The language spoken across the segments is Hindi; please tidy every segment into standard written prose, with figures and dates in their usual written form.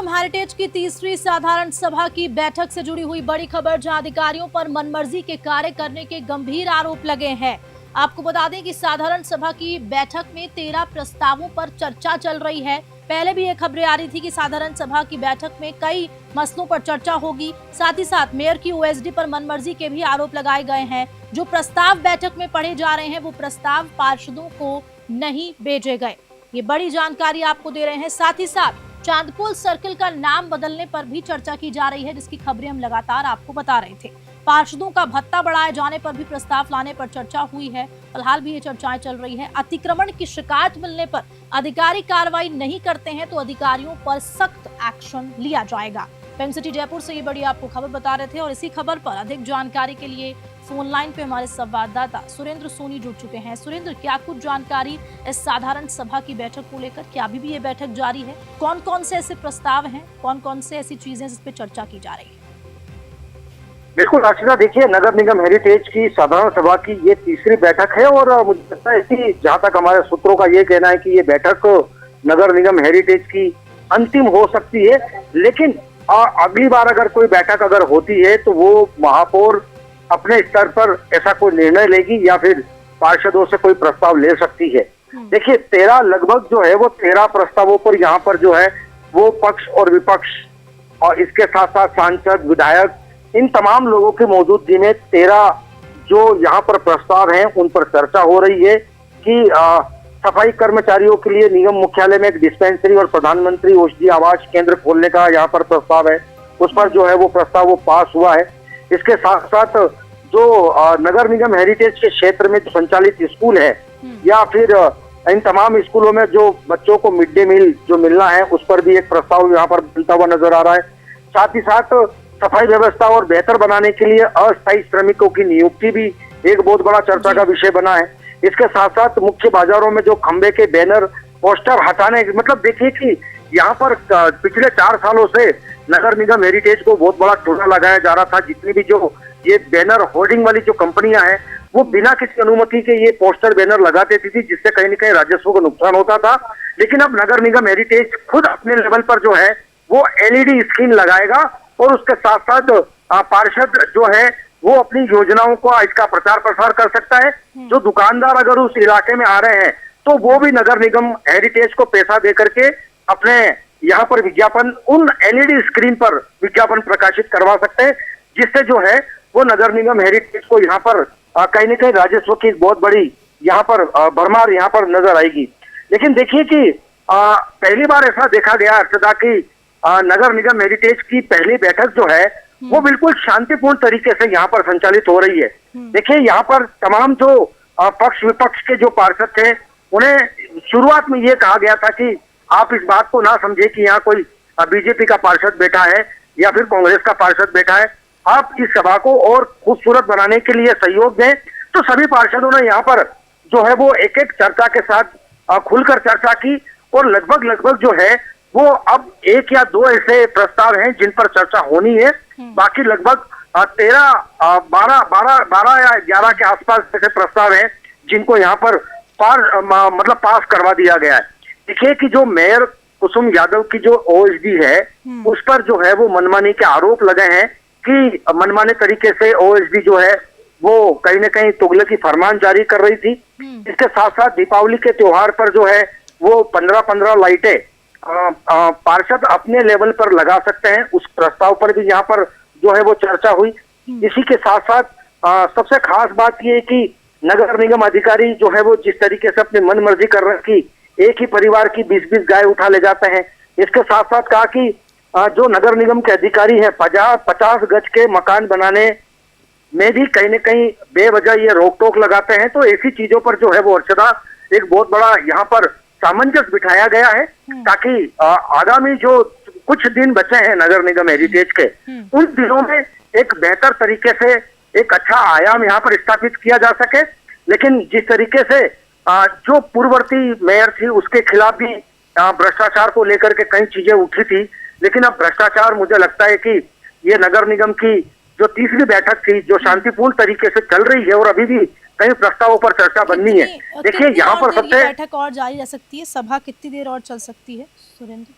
निगम हेरिटेज की तीसरी साधारण सभा की बैठक से जुड़ी हुई बड़ी खबर, जहां अधिकारियों पर मनमर्जी के कार्य करने के गंभीर आरोप लगे हैं। आपको बता दें कि साधारण सभा की बैठक में 13 प्रस्तावों पर चर्चा चल रही है। पहले भी ये खबरें आ रही थी कि साधारण सभा की बैठक में कई मसलों पर चर्चा होगी। साथ ही साथ मेयर की ओएसडी पर मनमर्जी के भी आरोप लगाए गए हैं। जो प्रस्ताव बैठक में पढ़े जा रहे हैं वो प्रस्ताव पार्षदों को नहीं भेजे गए। ये बड़ी जानकारी आपको दे रहे हैं। साथ ही साथ चांदपुल सर्किल का नाम बदलने पर भी चर्चा की जा रही है, जिसकी खबरें हम लगातार आपको बता रहे थे। पार्षदों का भत्ता बढ़ाए जाने पर भी प्रस्ताव लाने पर चर्चा हुई है। फिलहाल भी ये चर्चाएं चल रही है। अतिक्रमण की शिकायत मिलने पर अधिकारी कार्रवाई नहीं करते हैं तो अधिकारियों पर सख्त एक्शन लिया जाएगा। फिल्म सिटी जयपुर से ये बड़ी आपको खबर बता रहे थे और इसी खबर पर अधिक जानकारी के लिए फोन लाइन पे हमारे संवाददाता सुरेंद्र सोनी जुड़ चुके हैं। सुरेंद्र, क्या कुछ जानकारी इस साधारण सभा की बैठक को लेकर? क्या अभी भी ये बैठक जारी है? कौन कौन से ऐसे प्रस्ताव हैं, कौन कौन से ऐसी चीजें जिस पे चर्चा की जा रही है? बिल्कुल अर्चना, देखिए, नगर निगम हेरिटेज की साधारण सभा की ये तीसरी बैठक है और मुझे लगता है कि जहां तक हमारे सूत्रों का ये कहना है कि ये बैठक नगर निगम हेरिटेज की अंतिम हो सकती है। लेकिन अगली बार अगर कोई बैठक अगर होती है तो वो महापौर अपने स्तर पर ऐसा कोई निर्णय लेगी या फिर पार्षदों से कोई प्रस्ताव ले सकती है। देखिए, 13 लगभग जो है वो 13 प्रस्तावों पर यहाँ पर जो है वो पक्ष और विपक्ष और इसके साथ साथ सांसद, विधायक, इन तमाम लोगों की मौजूदगी में 13 जो यहाँ पर प्रस्ताव हैं उन पर चर्चा हो रही है कि सफाई कर्मचारियों के लिए निगम मुख्यालय में एक डिस्पेंसरी और प्रधानमंत्री औषधि आवास केंद्र खोलने का यहाँ पर प्रस्ताव है। उस पर जो है वो प्रस्ताव वो पास हुआ है। इसके साथ साथ जो नगर निगम हेरिटेज के क्षेत्र में जो संचालित स्कूल है या फिर इन तमाम स्कूलों में जो बच्चों को मिड डे मील जो मिलना है उस पर भी एक प्रस्ताव यहाँ पर मिलता हुआ नजर आ रहा है। साथ ही साथ सफाई व्यवस्था और बेहतर बनाने के लिए अस्थायी श्रमिकों की नियुक्ति भी एक बहुत बड़ा चर्चा का विषय बना है। इसके साथ साथ मुख्य बाजारों में जो खंबे के बैनर पोस्टर हटाने, मतलब देखिए कि यहाँ पर पिछले 4 सालों से नगर निगम हेरिटेज को बहुत बड़ा टोना लगाया जा रहा था। जितनी भी जो ये बैनर होर्डिंग वाली जो कंपनियां हैं वो बिना किसी अनुमति के ये पोस्टर बैनर लगा देती थी, जिससे कहीं न कहीं राजस्व को नुकसान होता था। लेकिन अब नगर निगम हेरिटेज खुद अपने लेवल पर जो है वो एलईडी स्क्रीन लगाएगा और उसके साथ साथ पार्षद जो है वो अपनी योजनाओं को इसका प्रचार प्रसार कर सकता है। जो दुकानदार अगर उस इलाके में आ रहे हैं तो वो भी नगर निगम हेरिटेज को पैसा दे करके अपने यहाँ पर विज्ञापन उन एलईडी स्क्रीन पर विज्ञापन प्रकाशित करवा सकते हैं, जिससे जो है वो नगर निगम हेरिटेज को यहाँ पर कहीं न कहीं राजस्व की बहुत बड़ी यहाँ पर भरमार यहाँ पर नजर आएगी। लेकिन देखिए कि पहली बार ऐसा देखा गया अर्चना की नगर निगम हेरिटेज की पहली बैठक जो है वो बिल्कुल शांतिपूर्ण तरीके से यहाँ पर संचालित हो रही है। देखिए, यहाँ पर तमाम जो पक्ष विपक्ष के जो पार्षद थे उन्हें शुरुआत में ये कहा गया था कि आप इस बात को ना समझे कि यहाँ कोई बीजेपी का पार्षद बैठा है या फिर कांग्रेस का पार्षद बैठा है, आप इस सभा को और खूबसूरत बनाने के लिए सहयोग दें। तो सभी पार्षदों ने यहाँ पर जो है वो एक एक चर्चा के साथ खुलकर चर्चा की और लगभग जो है वो अब 1 या 2 ऐसे प्रस्ताव हैं जिन पर चर्चा होनी है। बाकी लगभग 12 या 11 के आसपास ऐसे प्रस्ताव हैं जिनको यहाँ पर पास करवा दिया गया है। देखिए कि जो मेयर कुसुम यादव की जो ओएसडी है उस पर जो है वो मनमानी के आरोप लगे हैं कि मनमाने तरीके से ओएसडी जो है वो कहीं न कहीं तुगलकी फरमान जारी कर रही थी। इसके साथ साथ दीपावली के त्योहार पर जो है वो 15-15 लाइटें पार्षद अपने लेवल पर लगा सकते हैं। उस प्रस्ताव पर भी यहाँ पर जो है वो चर्चा हुई। इसी के साथ साथ सबसे खास बात ये है कि नगर निगम अधिकारी जो है वो जिस तरीके से अपनी मन मर्जी कर रहे हैं कि एक ही परिवार की 20-20 गाय उठा ले जाते हैं। इसके साथ साथ कहा कि जो नगर निगम के अधिकारी हैं 50 गज के मकान बनाने में भी कहीं न कहीं बेवजह ये रोक टोक लगाते हैं। तो ऐसी चीजों पर जो है वो अर्चना एक बहुत बड़ा यहाँ पर सामंजस्य बिठाया गया है ताकि आगामी जो कुछ दिन बचे हैं नगर निगम हेरिटेज के उन दिनों में एक बेहतर तरीके से एक अच्छा आयाम यहाँ पर स्थापित किया जा सके। लेकिन जिस तरीके से जो पूर्ववर्ती मेयर थी उसके खिलाफ भी भ्रष्टाचार को लेकर के कई चीजें उठी थी, लेकिन अब भ्रष्टाचार मुझे लगता है कि ये नगर निगम की जो तीसरी बैठक थी जो शांतिपूर्ण तरीके से चल रही है और अभी भी कई प्रस्तावों पर चर्चा बननी है। देखिए यहाँ पर सबसे बैठक और जारी रह सकती है, सभा कितनी देर और चल सकती है सुरेंद्र?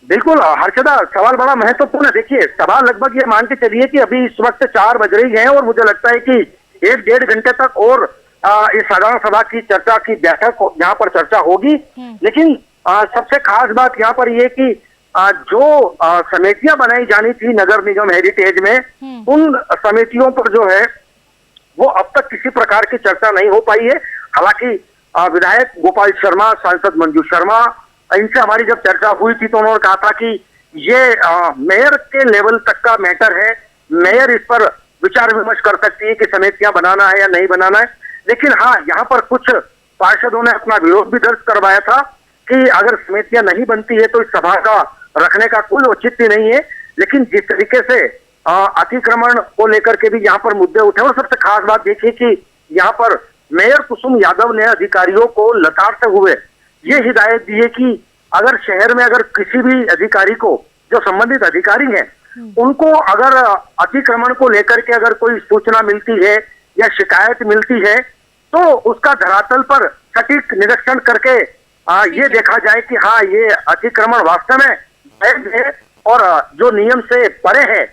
बिल्कुल हर्षदा, सवाल बड़ा महत्वपूर्ण है। देखिए, सवाल लगभग ये मान के चलिए कि अभी इस वक्त 4 बज रही है और मुझे लगता है कि 1 डेढ़ घंटे तक और इस साधारण सभा की चर्चा की बैठक यहाँ पर चर्चा होगी। लेकिन सबसे खास बात यहाँ पर ये कि जो समितियां बनाई जानी थी नगर निगम हेरिटेज में, उन समितियों पर जो है वो अब तक किसी प्रकार की चर्चा नहीं हो पाई है। हालांकि विधायक गोपाल शर्मा, सांसद मंजू शर्मा, इनसे हमारी जब चर्चा हुई थी तो उन्होंने कहा था कि ये मेयर के लेवल तक का मैटर है, मेयर इस पर विचार विमर्श कर सकती है कि समितियां बनाना है या नहीं बनाना है। लेकिन हाँ, यहाँ पर कुछ पार्षदों ने अपना विरोध भी दर्ज करवाया था कि अगर समितियां नहीं बनती है तो इस सभा का रखने का कोई औचित्य नहीं है। लेकिन जिस तरीके से अतिक्रमण को लेकर के भी यहाँ पर मुद्दे उठे, और सबसे खास बात देखिए कि यहाँ पर मेयर कुसुम यादव ने अधिकारियों को लताड़ते हुए ये हिदायत दी है कि अगर शहर में अगर किसी भी अधिकारी को, जो संबंधित अधिकारी हैं, उनको अगर अतिक्रमण को लेकर के अगर कोई सूचना मिलती है या शिकायत मिलती है तो उसका धरातल पर सटीक निरीक्षण करके ये देखा जाए कि हाँ, ये अतिक्रमण वास्तव में वैध है और जो नियम से परे है,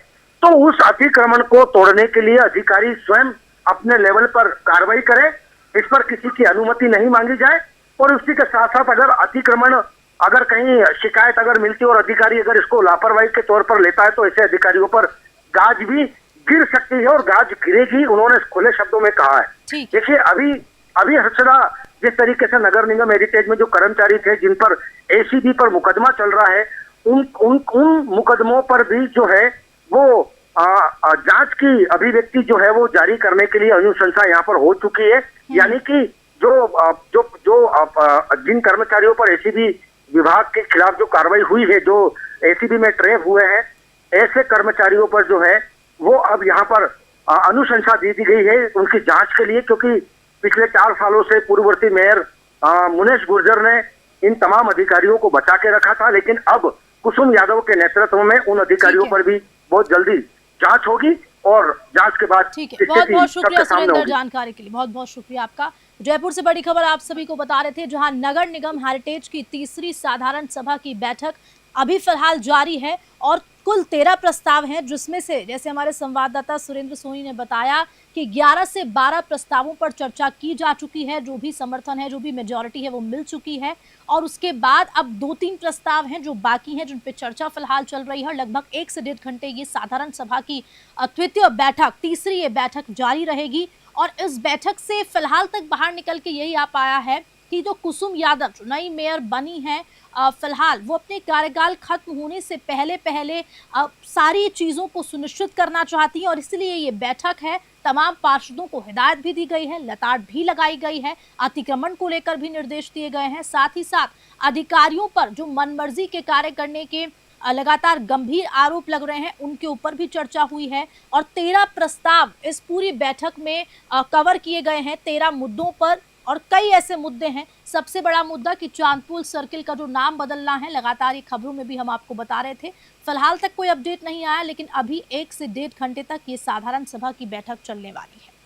तो उस अतिक्रमण को तोड़ने के लिए अधिकारी स्वयं अपने लेवल पर कार्रवाई करे, इस पर किसी की अनुमति नहीं मांगी जाए। और उसी के साथ साथ अगर अतिक्रमण अगर कहीं शिकायत अगर मिलती है और अधिकारी अगर इसको लापरवाही के तौर पर लेता है तो ऐसे अधिकारियों पर गाज भी गिर सकती है और गाज गिरेगी, उन्होंने खुले शब्दों में कहा है। देखिए, अभी हर्षदा, जिस तरीके से नगर निगम हेरिटेज में जो कर्मचारी थे जिन पर एसीबी पर मुकदमा चल रहा है, उन मुकदमों पर भी जो है वो जांच की अभिव्यक्ति जो है वो जारी करने के लिए अनुशंसा यहाँ पर हो चुकी है। यानी कि जिन कर्मचारियों पर एसीबी विभाग के खिलाफ जो कार्रवाई हुई है, जो एसीबी में ट्रेप हुए हैं, ऐसे कर्मचारियों पर जो है वो अब यहाँ पर अनुशंसा दी गई है उनकी जांच के लिए, क्योंकि पिछले 4 सालों से पूर्ववर्ती मेयर मुनेश गुर्जर ने इन तमाम अधिकारियों को बचा के रखा था। लेकिन अब कुसुम यादव के नेतृत्व में उन अधिकारियों पर भी बहुत जल्दी जांच होगी और जांच के बाद बहुत बहुत शुक्रिया सुरेंद्र, जानकारी के लिए बहुत बहुत शुक्रिया आपका। जयपुर से बड़ी खबर आप सभी को बता रहे थे, जहां नगर निगम हेरिटेज की तीसरी साधारण सभा की बैठक अभी फिलहाल जारी है और कुल 13 प्रस्ताव हैं, जिसमें से जैसे हमारे संवाददाता सुरेंद्र सोनी ने बताया कि 11 से 12 प्रस्तावों पर चर्चा की जा चुकी है। जो भी समर्थन है, जो भी मेजॉरिटी है वो मिल चुकी है और उसके बाद अब 2-3 प्रस्ताव हैं जो बाकी हैं, जिन पे चर्चा फिलहाल चल रही है। लगभग 1 से 1.5 घंटे ये साधारण सभा की द्वितीय बैठक, तीसरी ये बैठक जारी रहेगी और इस बैठक से फिलहाल तक बाहर निकल के यही आ पाया है कि जो कुसुम यादव जो नई मेयर बनी है, फिलहाल वो अपने कार्यकाल खत्म होने से पहले सारी चीज़ों को सुनिश्चित करना चाहती हैं और इसलिए ये बैठक है। तमाम पार्षदों को हिदायत भी दी गई है, लताड़ भी लगाई गई है, अतिक्रमण को लेकर भी निर्देश दिए गए हैं। साथ ही साथ अधिकारियों पर जो मनमर्जी के कार्य करने के लगातार गंभीर आरोप लग रहे हैं, उनके ऊपर भी चर्चा हुई है और 13 प्रस्ताव इस पूरी बैठक में कवर किए गए हैं 13 मुद्दों पर। और कई ऐसे मुद्दे हैं, सबसे बड़ा मुद्दा कि चांदपुल सर्किल का जो नाम बदलना है, लगातार ये खबरों में भी हम आपको बता रहे थे। फिलहाल तक कोई अपडेट नहीं आया, लेकिन अभी 1 से 1.5 घंटे तक ये साधारण सभा की बैठक चलने वाली है।